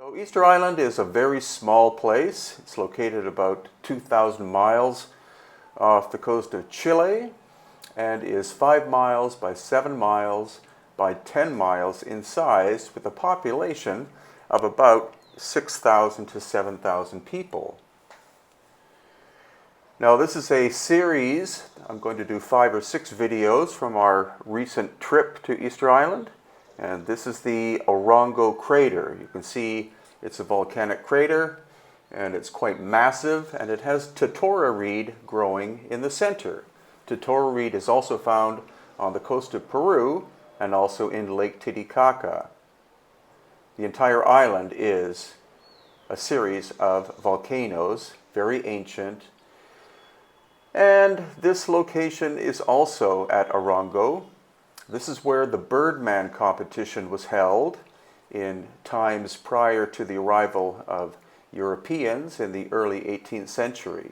So Easter Island is a very small place. It's located about 2,000 miles off the coast of Chile and is 5 miles by 7 miles by 10 miles in size, with a population of about 6,000 to 7,000 people. Now this is a series. I'm going to do 5 or 6 videos from our recent trip to Easter Island. And this is the Orongo Crater. You can see it's a volcanic crater, and it's quite massive, and it has totora reed growing in the center. Totora reed is also found on the coast of Peru and also in Lake Titicaca. The entire island is a series of volcanoes, very ancient. And this location is also at Orongo. This is where the Birdman competition was held in times prior to the arrival of Europeans in the early 18th century.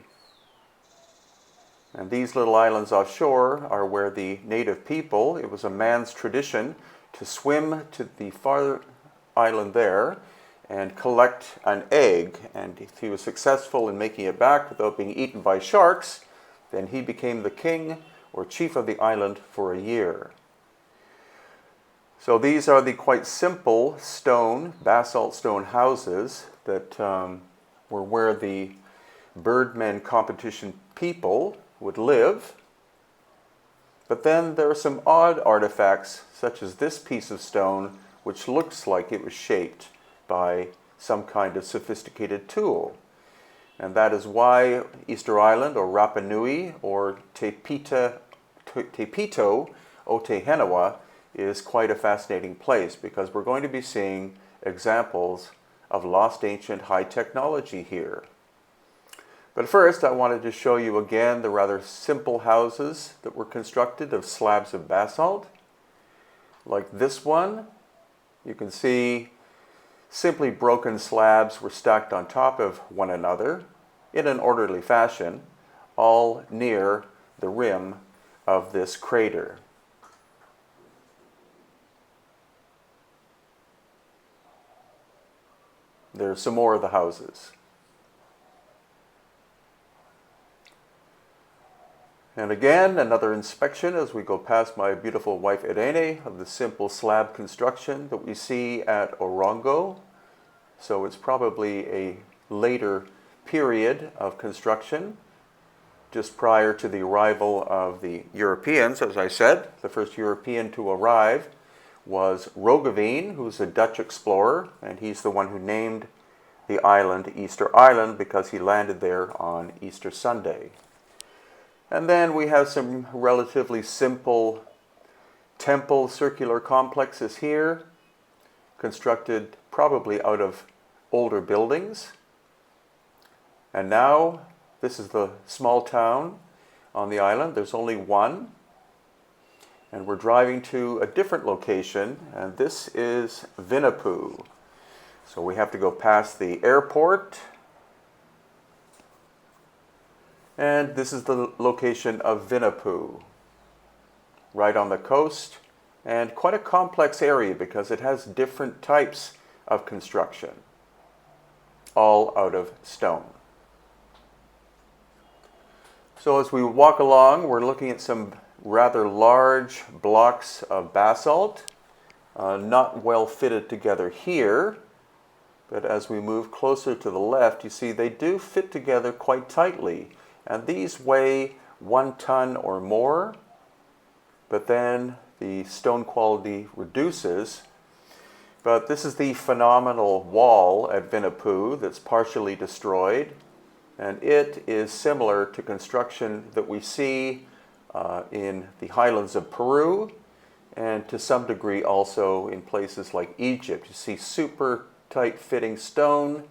And these little islands offshore are where the native people, it was a man's tradition to swim to the far island there and collect an egg. And if he was successful in making it back without being eaten by sharks, then he became the king or chief of the island for a year. So these are the quite simple stone, basalt stone houses that were where the Birdmen competition people would live. But then there are some odd artifacts, such as this piece of stone, which looks like it was shaped by some kind of sophisticated tool. And that is why Easter Island, or Rapa Nui, or Te Pito o Te Henawa, is quite a fascinating place, because we're going to be seeing examples of lost ancient high technology here. But first, I wanted to show you again the rather simple houses that were constructed of slabs of basalt. Like this one, you can see simply broken slabs were stacked on top of one another in an orderly fashion, all near the rim of this crater. There's some more of the houses. And again, another inspection as we go past my beautiful wife Irene of the simple slab construction that we see at Orongo. So it's probably a later period of construction, just prior to the arrival of the Europeans. As I said, the first European to arrive was Roggeveen, who's a Dutch explorer, and he's the one who named the island Easter Island because he landed there on Easter Sunday. And then we have some relatively simple temple circular complexes here, constructed probably out of older buildings. And now this is the small town on the island. There's only one. And we're driving to a different location, and this is Vinipu. So we have to go past the airport. And this is the location of Vinipu, right on the coast, and quite a complex area because it has different types of construction, all out of stone. So as we walk along, we're looking at some rather large blocks of basalt, not well fitted together here, but as we move closer to the left, you see they do fit together quite tightly, and these weigh 1 ton or more, but then the stone quality reduces. But this is the phenomenal wall at Vinipu that's partially destroyed, and it is similar to construction that we see in the highlands of Peru, and to some degree also in places like Egypt. You see super tight fitting stone,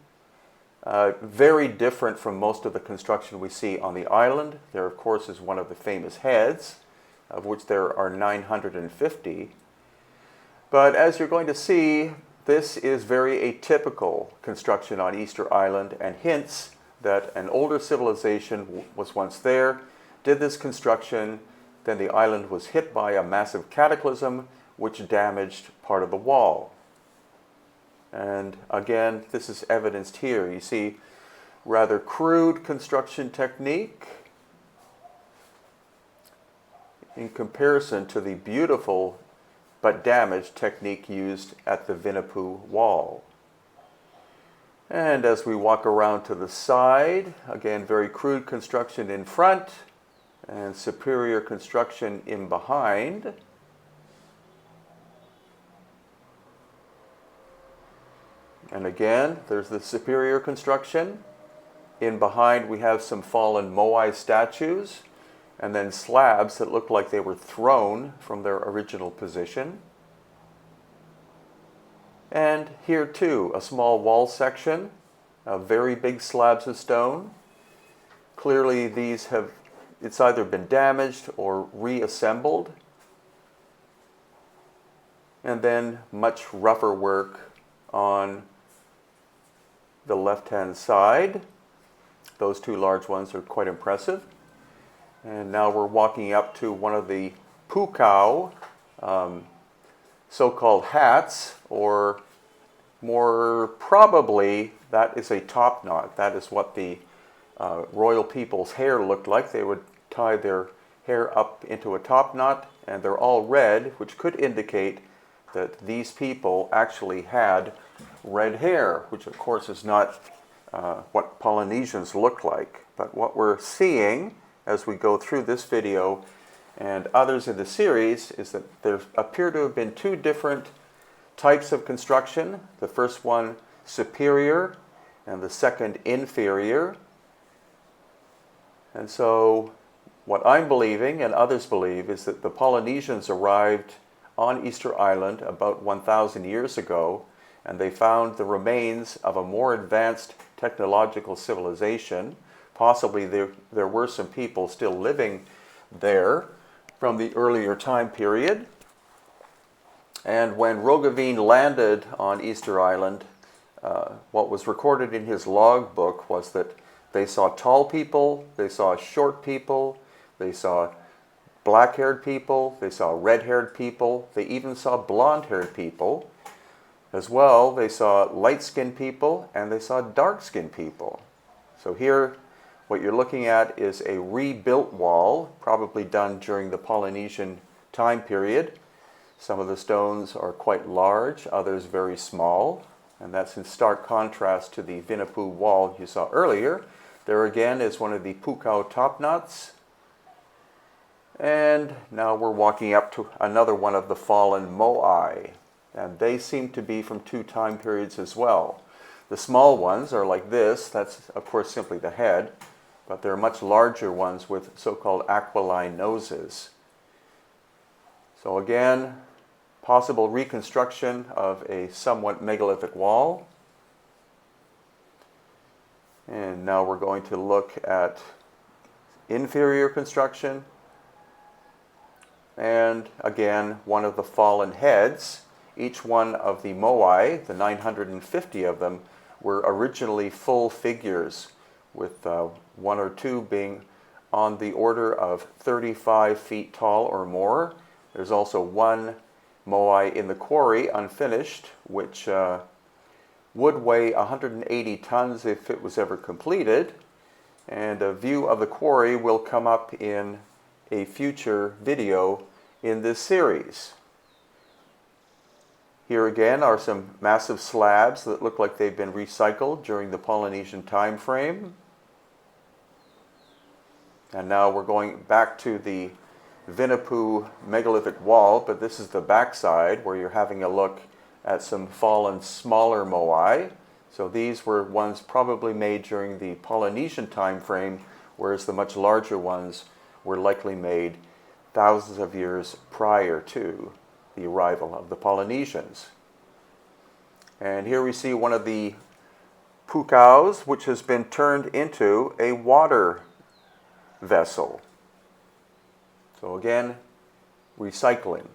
very different from most of the construction we see on the island. There, of course, is one of the famous heads, of which there are 950. But as you're going to see, this is very atypical construction on Easter Island, and hints that an older civilization was once there, did this construction, then the island was hit by a massive cataclysm which damaged part of the wall. And again, this is evidenced here. You see rather crude construction technique in comparison to the beautiful but damaged technique used at the Vinipu wall. And as we walk around to the side, again, very crude construction in front and superior construction in behind. And again, there's the superior construction. In behind, we have some fallen moai statues, and then slabs that look like they were thrown from their original position. And here too, a small wall section, very big slabs of stone. Clearly these have, it's either been damaged or reassembled. And then much rougher work on the left-hand side. Those two large ones are quite impressive. And now we're walking up to one of the Pukau so-called hats, or more probably that is a top knot. That is what the royal people's hair looked like. They would tie their hair up into a top knot, and they're all red, which could indicate that these people actually had red hair, which of course is not what Polynesians look like. But what we're seeing as we go through this video and others in the series is that there appear to have been two different types of construction. The first one superior and the second inferior. And so what I'm believing and others believe is that the Polynesians arrived on Easter Island about 1,000 years ago, and they found the remains of a more advanced technological civilization. Possibly there were some people still living there from the earlier time period. And when Roggeveen landed on Easter Island, what was recorded in his logbook was that they saw tall people, they saw short people, they saw black-haired people, they saw red-haired people, they even saw blonde-haired people. As well, they saw light-skinned people and they saw dark-skinned people. So here, what you're looking at is a rebuilt wall, probably done during the Polynesian time period. Some of the stones are quite large, others very small, and that's in stark contrast to the Vinipu wall you saw earlier. There again is one of the Pukau top knots. And now we're walking up to another one of the fallen moai, and they seem to be from two time periods as well. The small ones are like this. That's of course simply the head, but there are much larger ones with so-called aquiline noses. So again, possible reconstruction of a somewhat megalithic wall. And now we're going to look at inferior construction. And again, one of the fallen heads. Each one of the moai, the 950 of them, were originally full figures, with one or two being on the order of 35 feet tall or more. There's also one moai in the quarry, unfinished, which would weigh 180 tons if it was ever completed. And a view of the quarry will come up in a future video in this series. Here again are some massive slabs that look like they've been recycled during the Polynesian time frame. And now we're going back to the Vinipu megalithic wall, but this is the backside where you're having a look at some fallen smaller moai. So these were ones probably made during the Polynesian time frame, whereas the much larger ones were likely made thousands of years prior to the arrival of the Polynesians. And here we see one of the Pukaus, which has been turned into a water vessel. So again, recycling.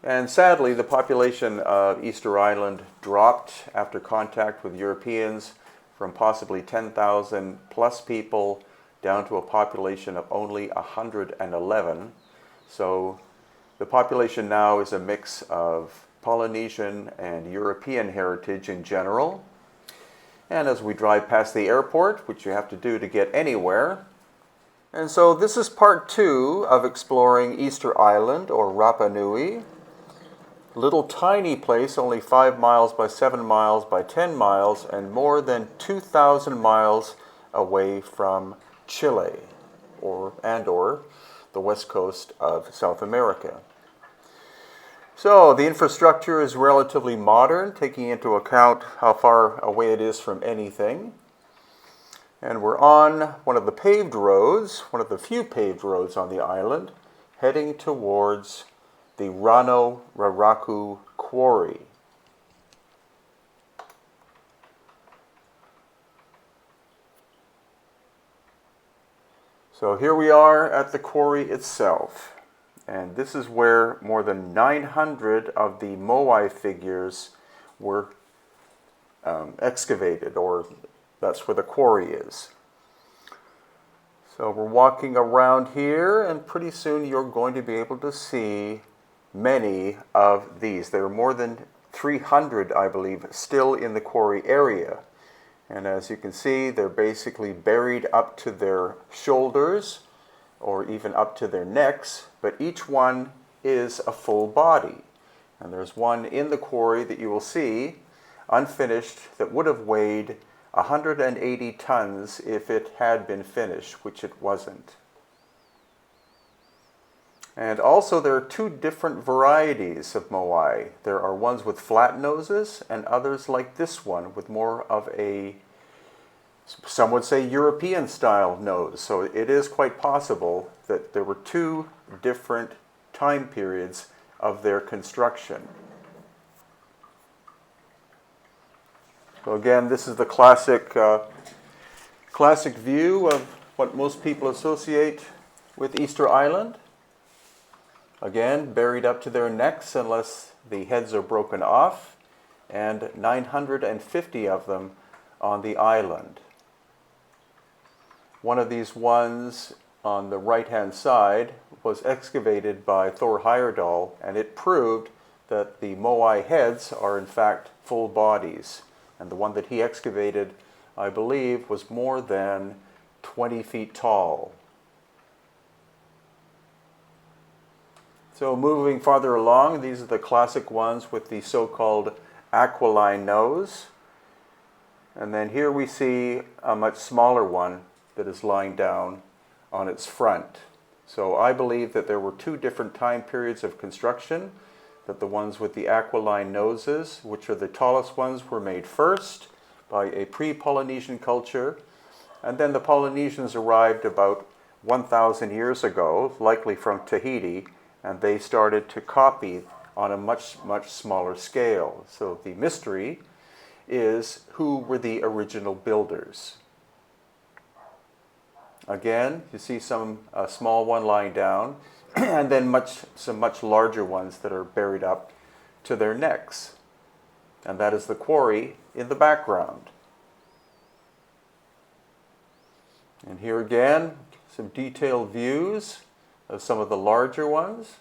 And sadly, the population of Easter Island dropped after contact with Europeans from possibly 10,000 plus people down to a population of only 111. So The population now is a mix of Polynesian and European heritage in general. And as we drive past the airport, which you have to do to get anywhere. And so this is part 2 of exploring Easter Island, or Rapa Nui. Little tiny place, only 5 miles by 7 miles by 10 miles, and more than 2,000 miles away from Chile, or the west coast of South America. So the infrastructure is relatively modern, taking into account how far away it is from anything. And we're on one of the paved roads, one of the few paved roads on the island, heading towards the Rano Raraku Quarry. So here we are at the quarry itself. And this is where more than 900 of the moai figures were excavated, or that's where the quarry is. So we're walking around here, and pretty soon you're going to be able to see many of these. There are more than 300, I believe, still in the quarry area. And as you can see, they're basically buried up to their shoulders, or even up to their necks, but each one is a full body. And there's one in the quarry that you will see, unfinished, that would have weighed 180 tons if it had been finished, which it wasn't. And also there are 2 different varieties of moai. There are ones with flat noses, and others like this one with more of a, some would say, European style nose. So it is quite possible that there were 2 different time periods of their construction. So again, this is the classic view of what most people associate with Easter Island. Again, buried up to their necks unless the heads are broken off, and 950 of them on the island. One of these ones on the right-hand side was excavated by Thor Heyerdahl, and it proved that the moai heads are in fact full bodies. And the one that he excavated, I believe, was more than 20 feet tall. So moving farther along, these are the classic ones with the so-called aquiline nose. And then here we see a much smaller one that is lying down on its front. So I believe that there were 2 different time periods of construction, that the ones with the aquiline noses, which are the tallest ones, were made first by a pre-Polynesian culture, and then the Polynesians arrived about 1,000 years ago, likely from Tahiti, and they started to copy on a much, much smaller scale. So the mystery is, who were the original builders? Again, you see a small one lying down, and then some much larger ones that are buried up to their necks. And that is the quarry in the background. And here again, some detailed views of some of the larger ones.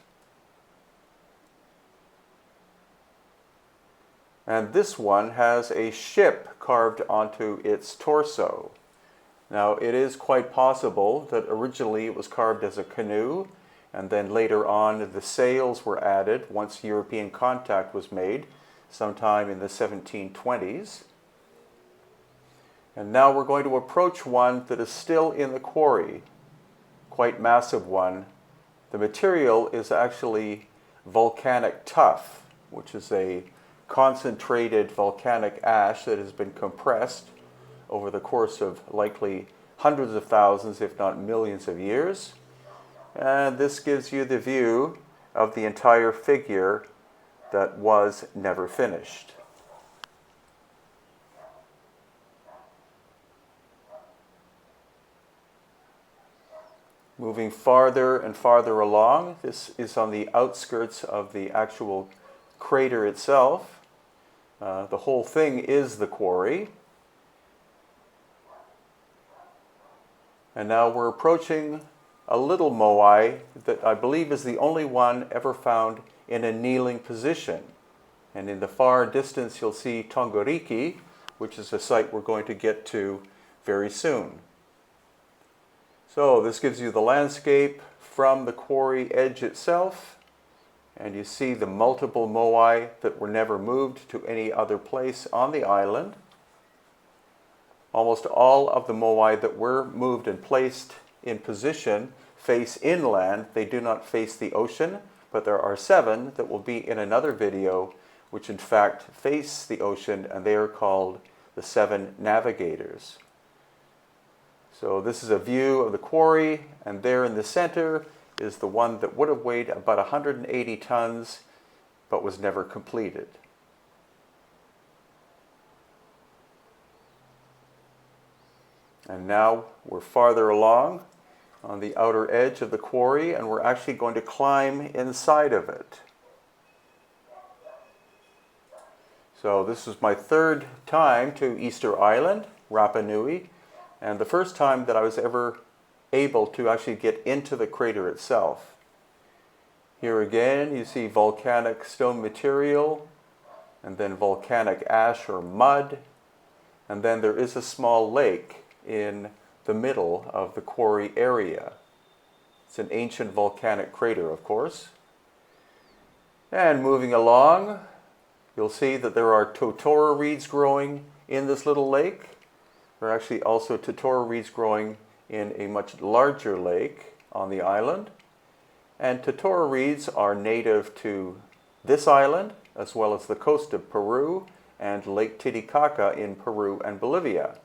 And this one has a ship carved onto its torso. Now, it is quite possible that originally it was carved as a canoe, and then later on the sails were added once European contact was made, sometime in the 1720s. And now we're going to approach one that is still in the quarry, quite massive one. The material is actually volcanic tuff, which is a concentrated volcanic ash that has been compressed over the course of likely hundreds of thousands, if not millions of years. And this gives you the view of the entire figure that was never finished. Moving farther and farther along, this is on the outskirts of the actual crater itself. The whole thing is the quarry. And now we're approaching a little moai that I believe is the only one ever found in a kneeling position. And in the far distance you'll see Tongoriki, which is a site we're going to get to very soon. So this gives you the landscape from the quarry edge itself, and you see the multiple moai that were never moved to any other place on the island. Almost all of the moai that were moved and placed in position face inland. They do not face the ocean, but there are 7 that will be in another video which in fact face the ocean, and they are called the Seven Navigators. So this is a view of the quarry, and there in the center is the one that would have weighed about 180 tons but was never completed. And now we're farther along on the outer edge of the quarry, and we're actually going to climb inside of it. So this is my 3rd time to Easter Island, Rapa Nui, and the first time that I was ever able to actually get into the crater itself. Here again you see volcanic stone material, and then volcanic ash or mud, and then there is a small lake in the middle of the quarry area. It's an ancient volcanic crater, of course. And moving along, you'll see that there are totora reeds growing in this little lake. There are actually also totora reeds growing in a much larger lake on the island. And totora reeds are native to this island, as well as the coast of Peru and Lake Titicaca in Peru and Bolivia.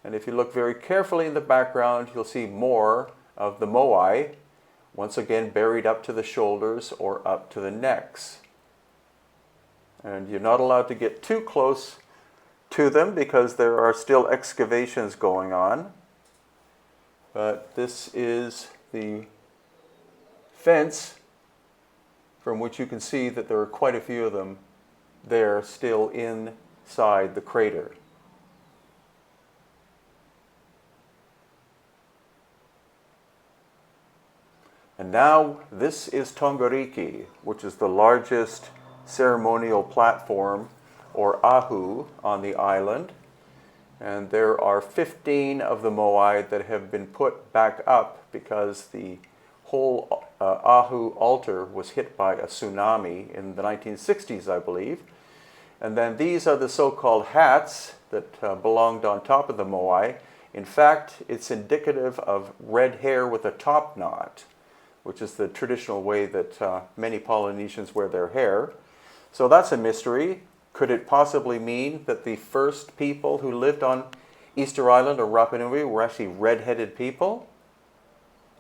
And if you look very carefully in the background, you'll see more of the moai, once again buried up to the shoulders or up to the necks. And you're not allowed to get too close to them because there are still excavations going on. But this is the fence from which you can see that there are quite a few of them there still inside the crater. And now this is Tongoriki, which is the largest ceremonial platform, or Ahu, on the island. And there are 15 of the moai that have been put back up because the whole Ahu altar was hit by a tsunami in the 1960s, I believe. And then these are the so-called hats that belonged on top of the moai. In fact, it's indicative of red hair with a top knot, which is the traditional way that many Polynesians wear their hair. So that's a mystery. Could it possibly mean that the first people who lived on Easter Island or Rapa Nui were actually red-headed people?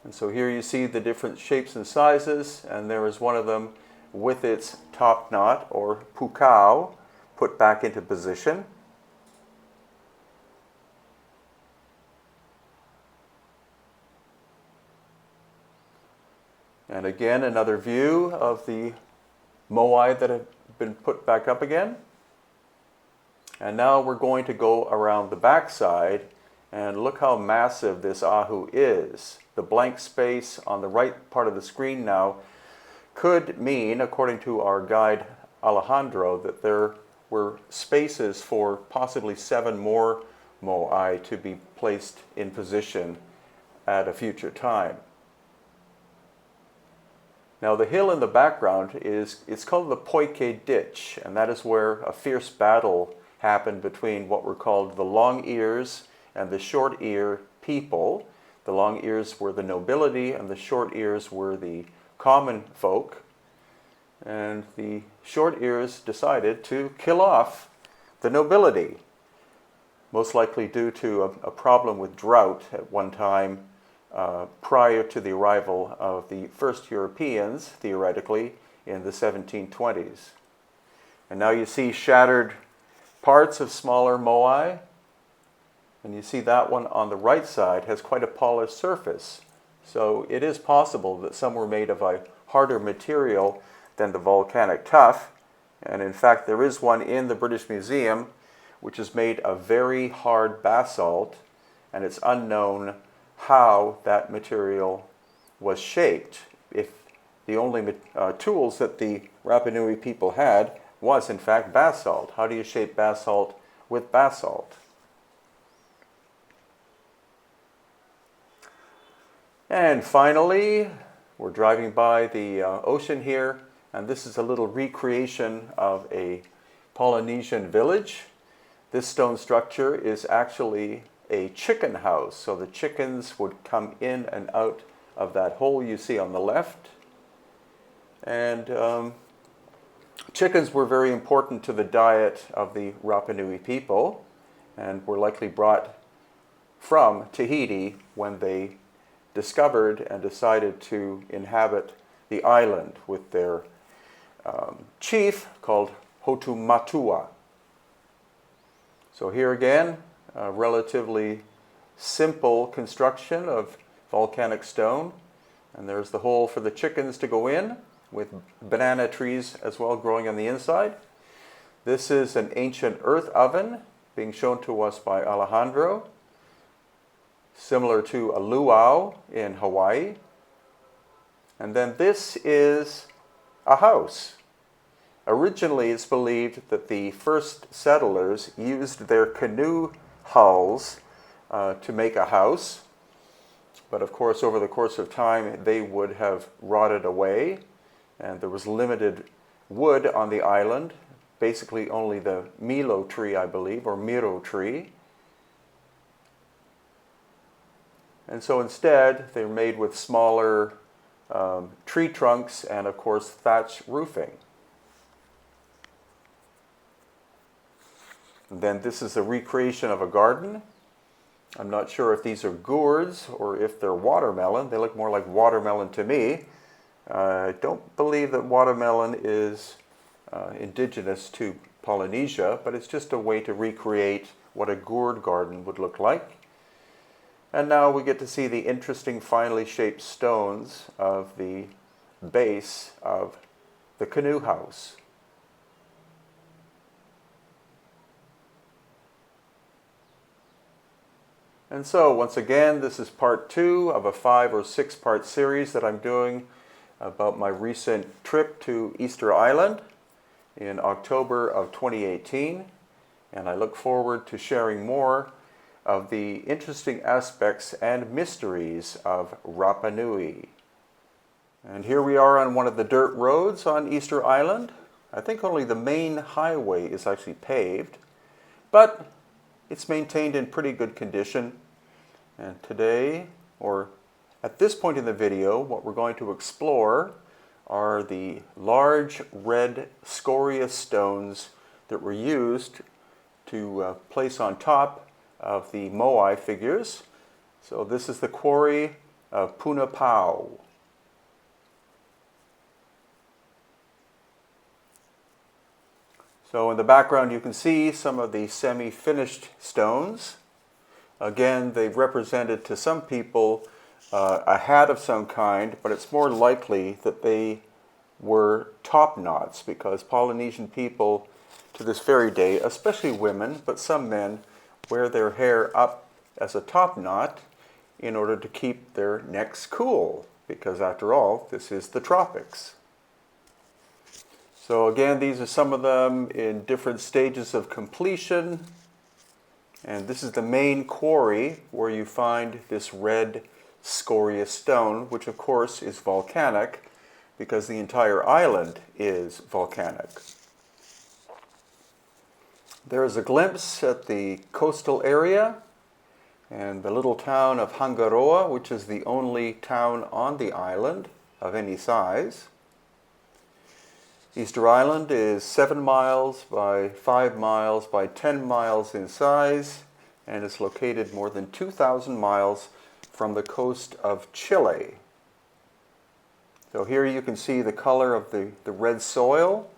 And so here you see the different shapes and sizes, and there is one of them with its top knot, or Pukau, put back into position. And again, another view of the moai that have been put back up again. And now we're going to go around the backside, and look how massive this Ahu is. The blank space on the right part of the screen now could mean, according to our guide Alejandro, that there were spaces for possibly 7 more moai to be placed in position at a future time. Now the hill in the background it's called the Poiquet Ditch, and that is where a fierce battle happened between what were called the long ears and the short ear people. The long ears were the nobility and the short ears were the common folk. And the short ears decided to kill off the nobility, most likely due to a problem with drought at one time prior to the arrival of the first Europeans, theoretically, in the 1720s. And now you see shattered parts of smaller moai, and you see that one on the right side has quite a polished surface. So it is possible that some were made of a harder material than the volcanic tuff, and in fact there is one in the British Museum which is made of very hard basalt, and it's unknown how that material was shaped. If the only tools that the Rapa Nui people had was in fact basalt. How do you shape basalt with basalt? And finally, we're driving by the ocean here, and this is a little recreation of a Polynesian village. This stone structure is actually a chicken house, so the chickens would come in and out of that hole you see on the left. And chickens were very important to the diet of the Rapa Nui people, and were likely brought from Tahiti when they discovered and decided to inhabit the island with their chief called Hotumatua. So here again, a relatively simple construction of volcanic stone, and there's the hole for the chickens to go in, with banana trees as well growing on the inside. This is an ancient earth oven being shown to us by Alejandro, similar to a luau in Hawaii. And then this is a house. Originally, it's believed that the first settlers used their canoe hulls to make a house. But of course, over the course of time, they would have rotted away, and there was limited wood on the island, basically only the milo tree, I believe, or miro tree. And so instead, they're made with smaller tree trunks and, of course, thatch roofing. And then this is a recreation of a garden. I'm not sure if these are gourds or if they're watermelon. They look more like watermelon to me. I don't believe that watermelon is indigenous to Polynesia, but it's just a way to recreate what a gourd garden would look like. And now we get to see the interesting finely shaped stones of the base of the canoe house. And so once again, this is part 2 of a 5 or 6 part series that I'm doing about my recent trip to Easter Island in October of 2018. And I look forward to sharing more of the interesting aspects and mysteries of Rapa Nui. And here we are on one of the dirt roads on Easter Island. I think only the main highway is actually paved, but it's maintained in pretty good condition. And today, or at this point in the video, what we're going to explore are the large red scoria stones that were used to place on top of the moai figures. So this is the quarry of Pukau. So in the background you can see some of the semi-finished stones. Again, they've represented to some people a hat of some kind, but it's more likely that they were top knots, because Polynesian people to this very day, especially women, but some men, wear their hair up as a top knot in order to keep their necks cool, because after all, this is the tropics. So again, these are some of them in different stages of completion. And this is the main quarry where you find this red scoria stone, which of course is volcanic, because the entire island is volcanic. There is a glimpse at the coastal area and the little town of Hangaroa, which is the only town on the island of any size. Easter Island is 7 miles by 5 miles by 10 miles in size, and is located more than 2,000 miles from the coast of Chile. So here you can see the color of the red soil.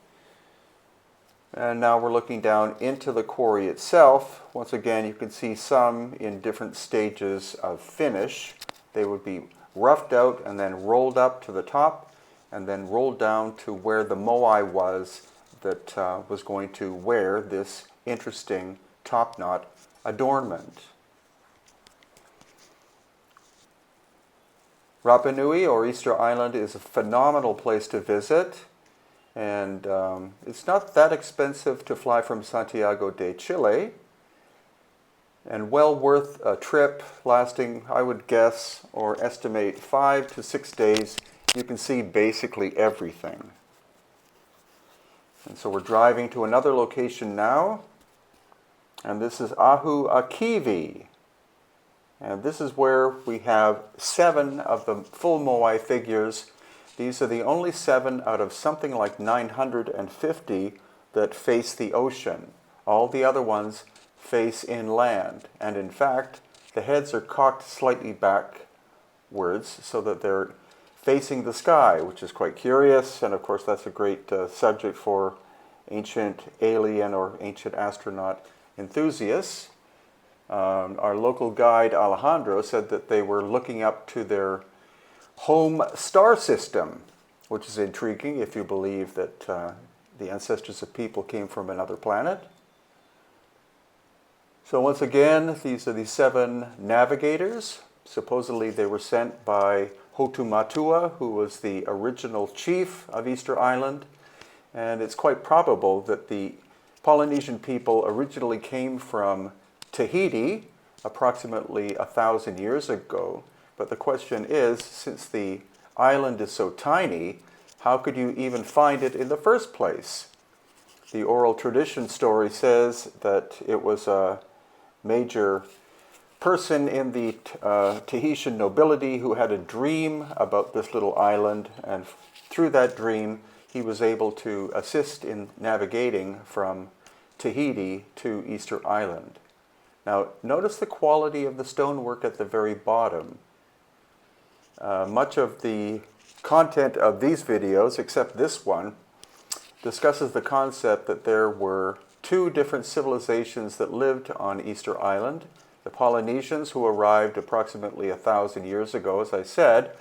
And now we're looking down into the quarry itself. Once again, you can see some in different stages of finish. They would be roughed out and then rolled up to the top, and then rolled down to where the moai was that was going to wear this interesting top knot adornment. Rapa Nui, or Easter Island, is a phenomenal place to visit, and it's not that expensive to fly from Santiago de Chile, and well worth a trip lasting, I would guess or estimate, 5 to 6 days. You can see basically everything. And so we're driving to another location now, and this is Ahu Akivi. And this is where we have 7 of the full moai figures. These are the only 7 out of something like 950 that face the ocean. All the other ones face inland. And in fact, the heads are cocked slightly backwards so that they're facing the sky, which is quite curious. And of course, that's a great subject for ancient alien or ancient astronaut enthusiasts. Our local guide Alejandro said that they were looking up to their home star system, which is intriguing if you believe that the ancestors of people came from another planet. So once again, these are the 7 navigators. Supposedly they were sent by Hotumatua, who was the original chief of Easter Island, and it's quite probable that the Polynesian people originally came from Tahiti approximately 1,000 years ago. But the question is, since the island is so tiny, how could you even find it in the first place? The oral tradition story says that it was a major person in the Tahitian nobility who had a dream about this little island, and through that dream he was able to assist in navigating from Tahiti to Easter Island. Now, notice the quality of the stonework at the very bottom. Much of the content of these videos, except this one, discusses the concept that there were 2 different civilizations that lived on Easter Island. The Polynesians, who arrived approximately 1,000 years ago, as I said,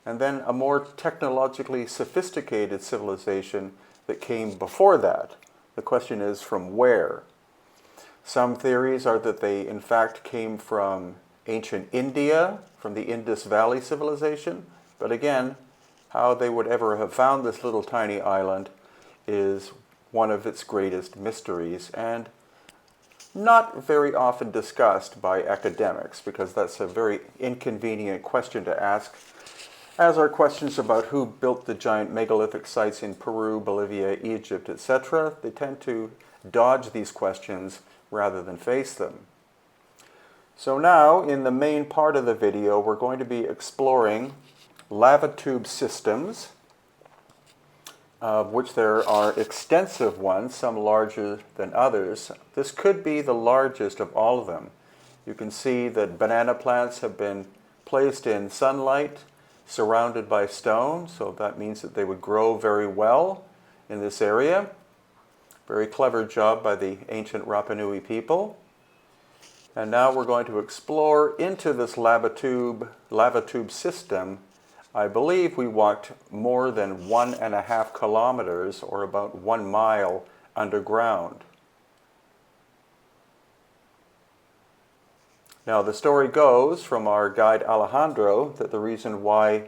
and then a more technologically sophisticated civilization that came before that. The question is, from where? Some theories are that they in fact came from ancient India, from the Indus Valley civilization. But again, how they would ever have found this little tiny island is one of its greatest mysteries, and not very often discussed by academics, because that's a very inconvenient question to ask, as are questions about who built the giant megalithic sites in Peru, Bolivia, Egypt, etc. They tend to dodge these questions rather than face them. So now, in the main part of the video, we're going to be exploring lava tube systems, of which there are extensive ones, some larger than others. This could be the largest of all of them. You can see that banana plants have been placed in sunlight, surrounded by stone, so that means that they would grow very well in this area. Very clever job by the ancient Rapa Nui people. And now we're going to explore into this lava tube system. I believe we walked more than 1.5 kilometers, or about 1 mile, underground. Now, the story goes from our guide Alejandro that the reason why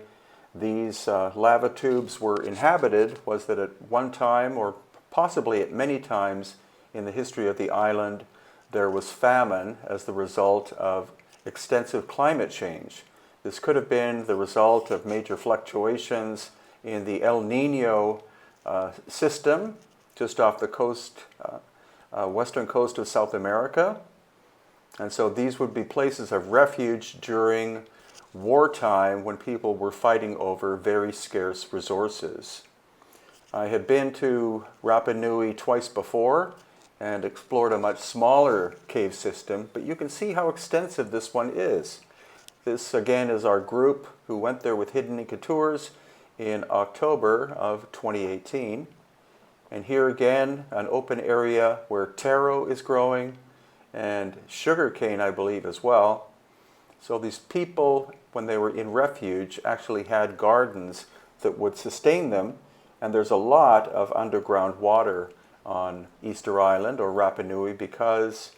these lava tubes were inhabited was that at one time, or possibly at many times in the history of the island, there was famine as the result of extensive climate change. This could have been the result of major fluctuations in the El Nino system just off the coast, western coast of South America. And so these would be places of refuge during wartime when people were fighting over very scarce resources. I had been to Rapa Nui twice before and explored a much smaller cave system, but you can see how extensive this one is. This again is our group who went there with Hidden Inca Tours in October of 2018. And here again, an open area where taro is growing and sugarcane, I believe, as well. So these people, when they were in refuge, actually had gardens that would sustain them. And there's a lot of underground water on Easter Island or Rapa Nui because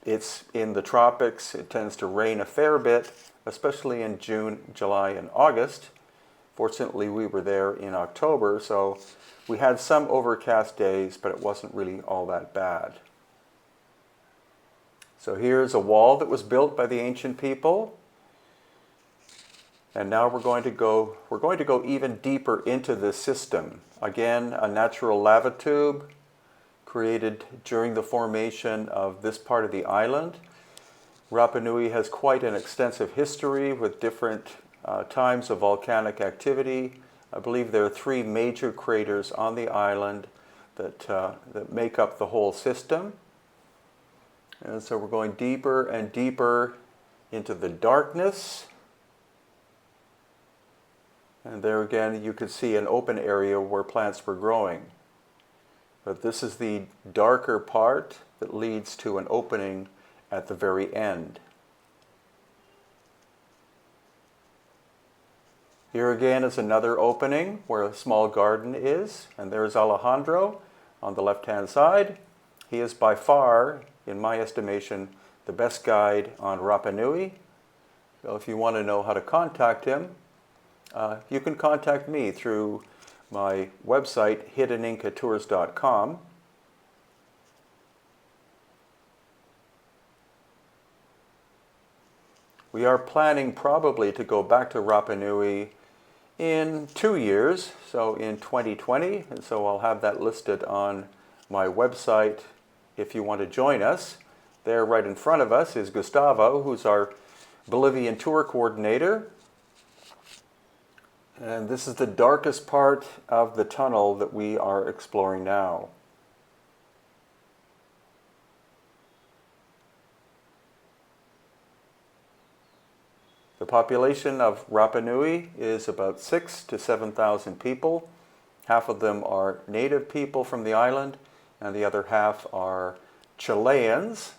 It's in the tropics. It tends to rain a fair bit, especially in June, July, and August. Fortunately, we were there in October, so we had some overcast days, but it wasn't really all that bad. So here's a wall that was built by the ancient people. And now we're going to go even deeper into this system. Again, a natural lava tube created during the formation of this part of the island. Rapa Nui has quite an extensive history with different times of volcanic activity. I believe there are 3 major craters on the island that make up the whole system. And so we're going deeper and deeper into the darkness. And there again, you could see an open area where plants were growing. But this is the darker part that leads to an opening at the very end. Here again is another opening where a small garden is, and there's Alejandro on the left-hand side. He is by far, in my estimation, the best guide on Rapa Nui. So if you want to know how to contact him, you can contact me through my website, hiddenincatours.com. We are planning probably to go back to Rapa Nui in 2 years, so in 2020, and so I'll have that listed on my website if you want to join us. There right in front of us is Gustavo, who's our Bolivian tour coordinator. And this is the darkest part of the tunnel that we are exploring now. The population of Rapa Nui is about 6,000 to 7,000 people. Half of them are native people from the island, and the other half are Chileans.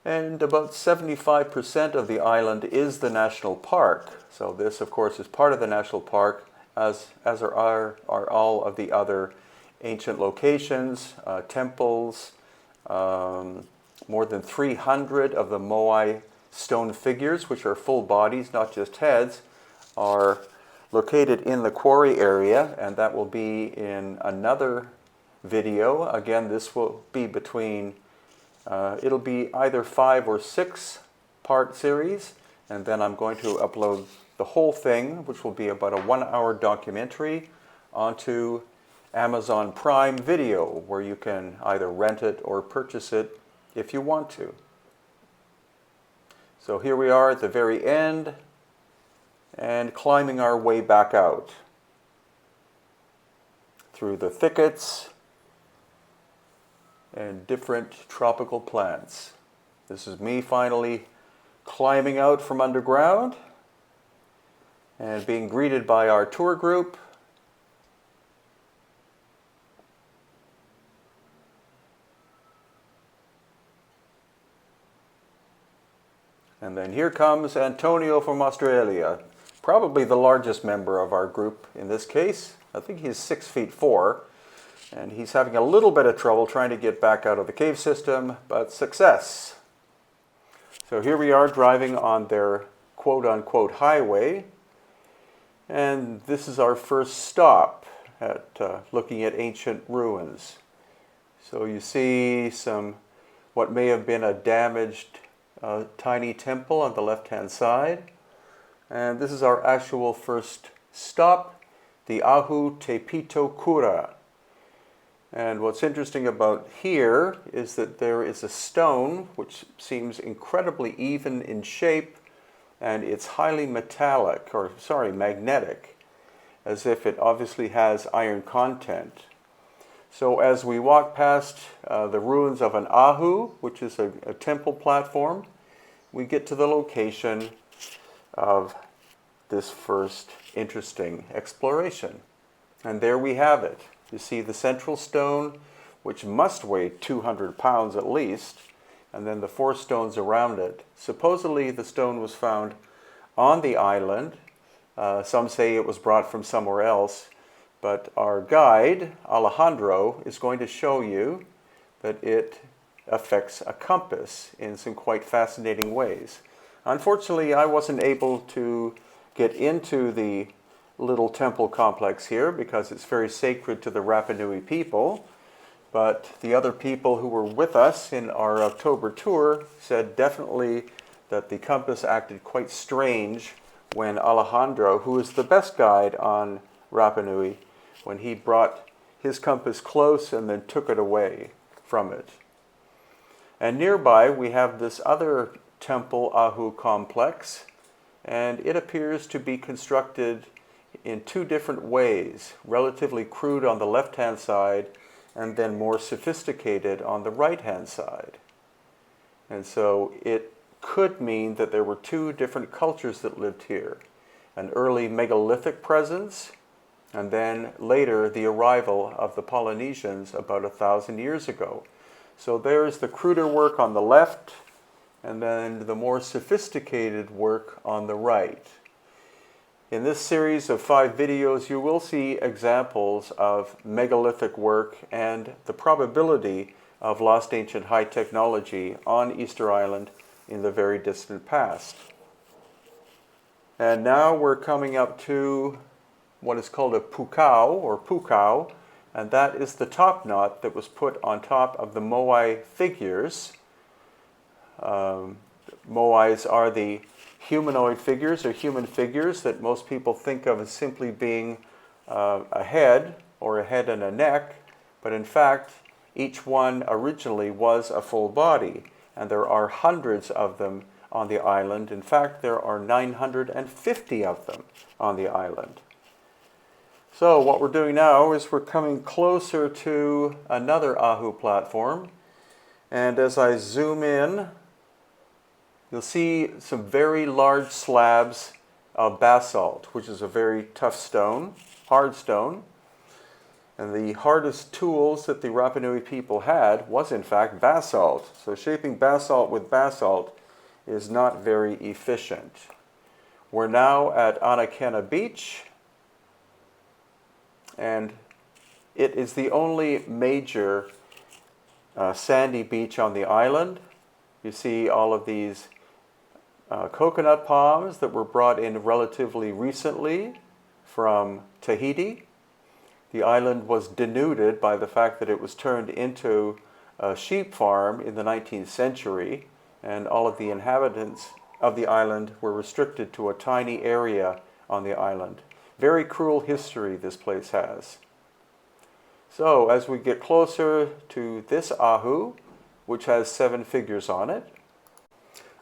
And about 75% of the island is the national park. So this, of course, is part of the national park, as are all of the other ancient locations, temples. More than 300 of the Moai stone figures, which are full bodies, not just heads, are located in the quarry area, and that will be in another video. Again, this will be between it'll be either 5 or 6 part series, and then I'm going to upload the whole thing, which will be about a 1-hour documentary, onto Amazon Prime Video, where you can either rent it or purchase it if you want to. So here we are at the very end and climbing our way back out through the thickets and different tropical plants. This is me finally climbing out from underground and being greeted by our tour group. And then here comes Antonio from Australia, probably the largest member of our group in this case. I think he's 6'4", and he's having a little bit of trouble trying to get back out of the cave system, but success. So here we are driving on their quote-unquote highway, and this is our first stop at looking at ancient ruins. So you see what may have been a damaged tiny temple on the left-hand side. And this is our actual first stop, the Ahu Tepito Kura. And what's interesting about here is that there is a stone which seems incredibly even in shape, and it's highly magnetic, as if it obviously has iron content. So as we walk past the ruins of an Ahu, which is a temple platform, we get to the location of this first interesting exploration. And there we have it. You see the central stone, which must weigh 200 pounds at least, and then the 4 stones around it. Supposedly the stone was found on the island. Some say it was brought from somewhere else, but our guide, Alejandro, is going to show you that it affects a compass in some quite fascinating ways. Unfortunately, I wasn't able to get into the little temple complex here because it's very sacred to the Rapa Nui people. But the other people who were with us in our October tour said definitely that the compass acted quite strange when Alejandro, who is the best guide on Rapa Nui, when he brought his compass close and then took it away from it. And nearby we have this other temple, Ahu Complex, and it appears to be constructed in two different ways, relatively crude on the left-hand side and then more sophisticated on the right-hand side. And so it could mean that there were two different cultures that lived here. An early megalithic presence, and then later the arrival of the Polynesians about 1,000 years ago. So there's the cruder work on the left, and then the more sophisticated work on the right. In this series of 5 videos, you will see examples of megalithic work and the probability of lost ancient high technology on Easter Island in the very distant past. And now we're coming up to what is called a Pukau, and that is the top knot that was put on top of the moai figures. Moais are the humanoid figures or human figures that most people think of as simply being a head or a head and a neck, but in fact each one originally was a full body, and there are hundreds of them on the island. In fact, there are 950 of them on the island. So what we're doing now is we're coming closer to another Ahu platform, and as I zoom in, you'll see some very large slabs of basalt, which is a very tough stone, hard stone. And the hardest tools that the Rapa Nui people had was in fact basalt. So shaping basalt with basalt is not very efficient. We're now at Anakina Beach, and it is the only major sandy beach on the island. You see all of these coconut palms that were brought in relatively recently from Tahiti. The island was denuded by the fact that it was turned into a sheep farm in the 19th century, and all of the inhabitants of the island were restricted to a tiny area on the island. Very cruel history this place has. So as we get closer to this Ahu, which has 7 figures on it,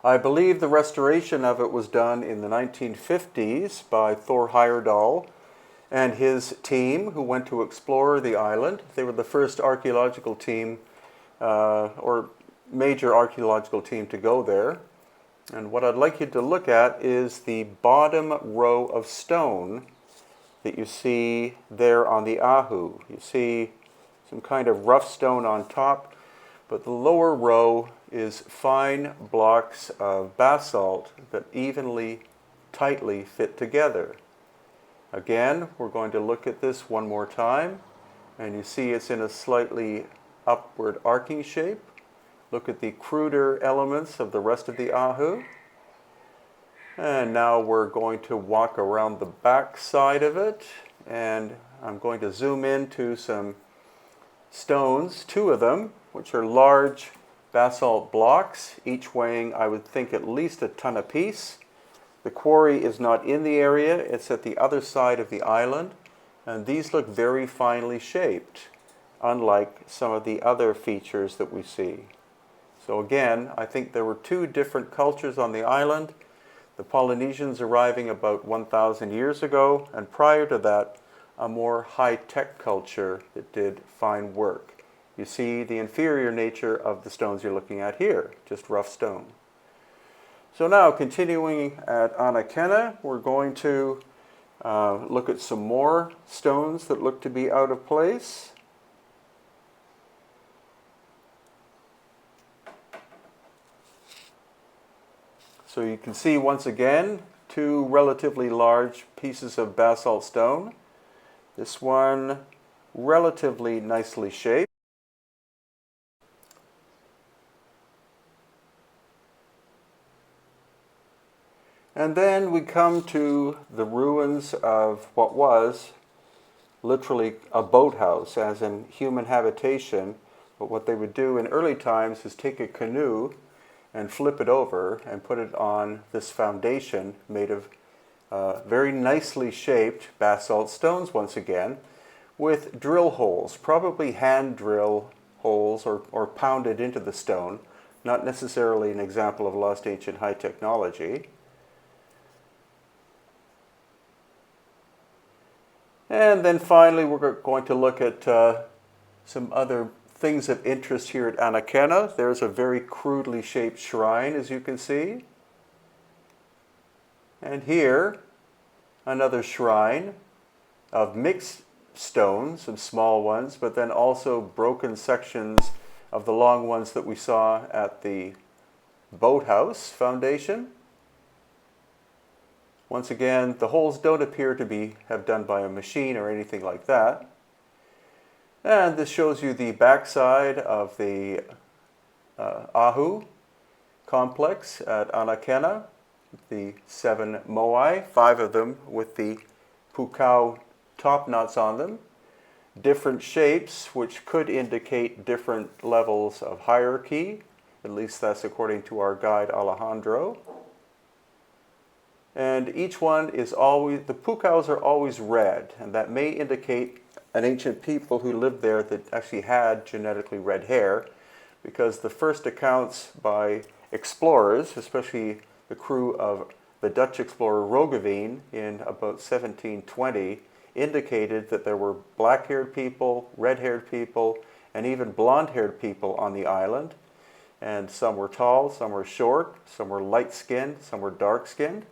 I believe the restoration of it was done in the 1950s by Thor Heyerdahl and his team, who went to explore the island. They were the first archaeological team, or major archaeological team, to go there. And what I'd like you to look at is the bottom row of stone that you see there on the Ahu. You see some kind of rough stone on top, but the lower row is fine blocks of basalt that evenly, tightly fit together. Again, we're going to look at this one more time, and you see it's in a slightly upward arcing shape. Look at the cruder elements of the rest of the Ahu. And now we're going to walk around the back side of it, and I'm going to zoom into some stones, 2 of them, which are large basalt blocks, each weighing, I would think, at least a ton apiece. The quarry is not in the area, it's at the other side of the island, and these look very finely shaped, unlike some of the other features that we see. So again, I think there were 2 different cultures on the island, the Polynesians arriving about 1,000 years ago, and prior to that, a more high-tech culture that did fine work. You see the inferior nature of the stones you're looking at here, just rough stone. So now, continuing at Anakina, we're going to look at some more stones that look to be out of place. So you can see once again 2 relatively large pieces of basalt stone. This one relatively nicely shaped. And then we come to the ruins of what was literally a boathouse, as in human habitation. But what they would do in early times is take a canoe and flip it over and put it on this foundation made of very nicely shaped basalt stones once again, with drill holes, probably hand drill holes or pounded into the stone, not necessarily an example of lost ancient high technology. And then finally we're going to look at some other things of interest here at Anakina. There's a very crudely shaped shrine, as you can see. And here, another shrine of mixed stones, some small ones, but then also broken sections of the long ones that we saw at the boathouse foundation. Once again, the holes don't appear to have done by a machine or anything like that. And this shows you the backside of the Ahu Complex at Anakina, the 7 moai, 5 of them with the Pukau top knots on them. Different shapes, which could indicate different levels of hierarchy. At least that's according to our guide Alejandro. And each one is always, the Pukaus are always red, and that may indicate an ancient people who lived there that actually had genetically red hair, because the first accounts by explorers, especially the crew of the Dutch explorer Roggeveen in about 1720, indicated that there were black-haired people, red-haired people, and even blonde-haired people on the island. And some were tall, some were short, some were light-skinned, some were dark-skinned.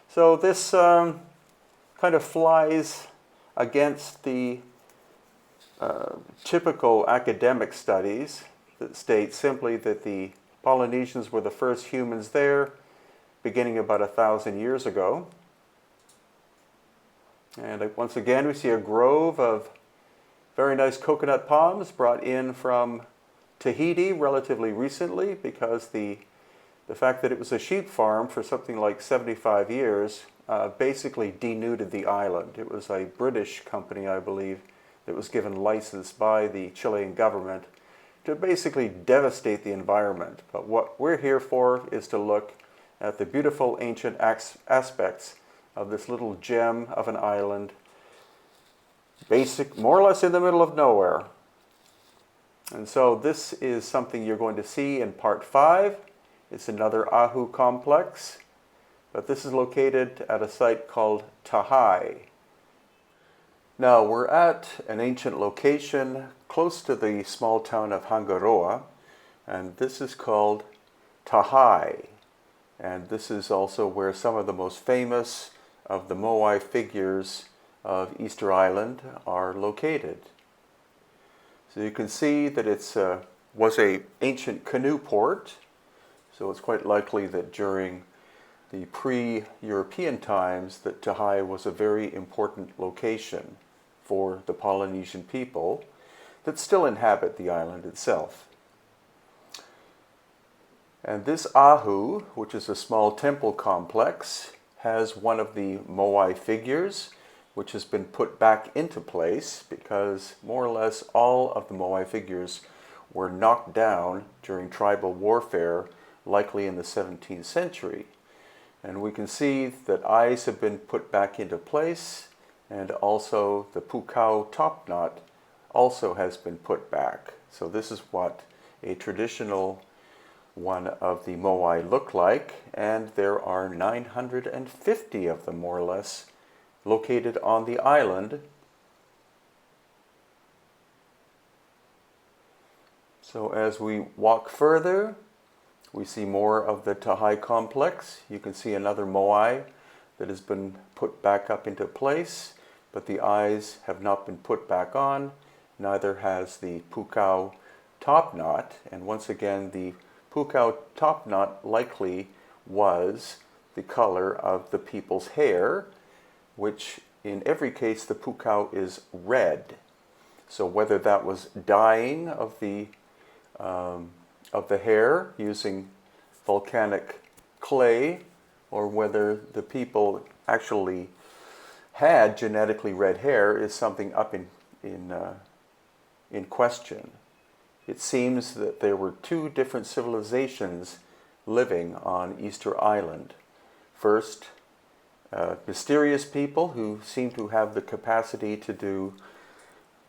So this kind of flies against the typical academic studies that state simply that the Polynesians were the first humans there, beginning about 1,000 years ago. And once again, we see a grove of very nice coconut palms brought in from Tahiti relatively recently, because the fact that it was a sheep farm for something like 75 years basically denuded the island. It was a British company, I believe, that was given license by the Chilean government to basically devastate the environment. But what we're here for is to look at the beautiful ancient aspects of this little gem of an island, more or less in the middle of nowhere. And so this is something you're going to see in part 5. It's another Ahu Complex, but this is located at a site called Tahai. Now we're at an ancient location close to the small town of Hangaroa, and this is called Tahai. And this is also where some of the most famous of the moai figures of Easter Island are located. So you can see that it was an ancient canoe port, so it's quite likely that during the pre-European times that Tahai was a very important location for the Polynesian people that still inhabit the island itself. And this Ahu, which is a small temple complex, has one of the moai figures, which has been put back into place because more or less all of the moai figures were knocked down during tribal warfare, likely in the 17th century. And we can see that eyes have been put back into place, and also the Pukau top knot also has been put back. So this is what a traditional one of the moai look like, and there are 950 of them, more or less, located on the island. So as we walk further, we see more of the Tahai complex. You can see another moai that has been put back up into place, but the eyes have not been put back on. Neither has the Pukau top knot. And once again, the Pukau top knot likely was the color of the people's hair, which in every case the Pukau is red. So whether that was dyeing of the hair using volcanic clay or whether the people actually had genetically red hair is something up in question. It seems that there were two different civilizations living on Easter Island. First, mysterious people who seem to have the capacity to do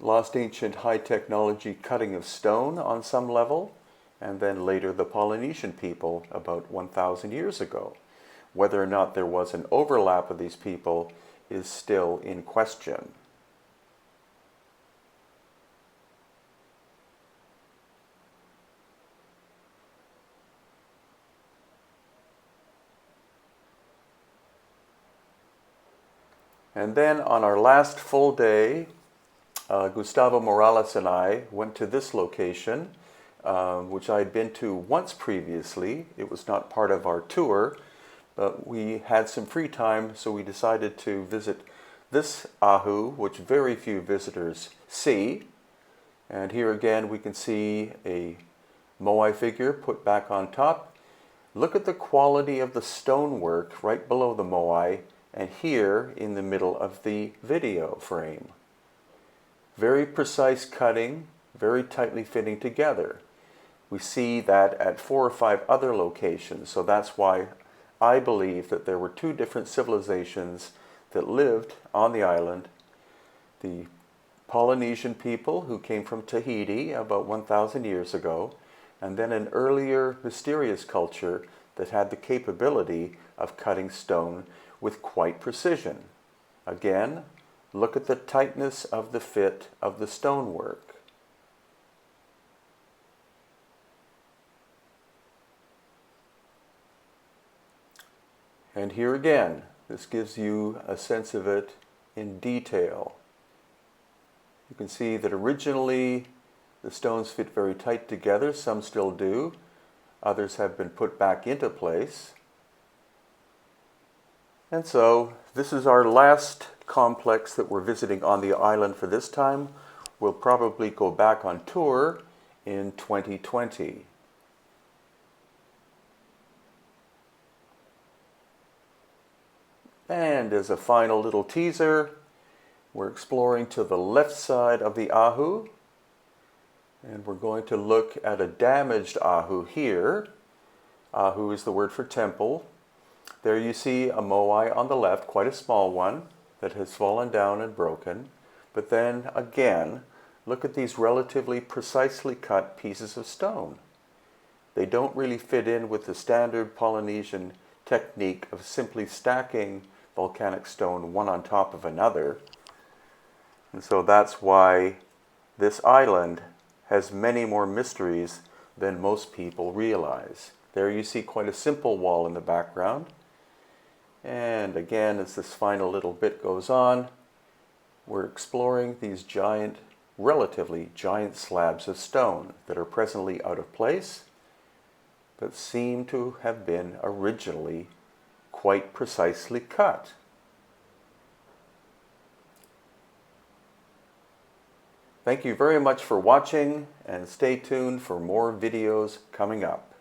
lost ancient high technology cutting of stone on some level, and then later the Polynesian people about 1,000 years ago. Whether or not there was an overlap of these people is still in question. And then on our last full day, Gustavo Morales and I went to this location, which I had been to once previously. It was not part of our tour, but we had some free time, so we decided to visit this Ahu, which very few visitors see. And here again we can see a moai figure put back on top. Look at the quality of the stonework right below the moai, and here in the middle of the video frame. Very precise cutting, very tightly fitting together. We see that at 4 or 5 other locations, so that's why I believe that there were two different civilizations that lived on the island. The Polynesian people who came from Tahiti about 1,000 years ago, and then an earlier mysterious culture that had the capability of cutting stone with quite precision. Again, look at the tightness of the fit of the stonework. And here again, this gives you a sense of it in detail. You can see that originally the stones fit very tight together. Some still do. Others have been put back into place. And so this is our last complex that we're visiting on the island for this time. We'll probably go back on tour in 2020. And as a final little teaser, we're exploring to the left side of the Ahu, and we're going to look at a damaged Ahu here. Ahu is the word for temple. There you see a moai on the left, quite a small one, that has fallen down and broken. But then again, look at these relatively precisely cut pieces of stone. They don't really fit in with the standard Polynesian technique of simply stacking volcanic stone one on top of another. And so that's why this island has many more mysteries than most people realize. There you see quite a simple wall in the background. And again, as this final little bit goes on, we're exploring these giant, relatively giant slabs of stone that are presently out of place, but seem to have been originally quite precisely cut. Thank you very much for watching, and stay tuned for more videos coming up.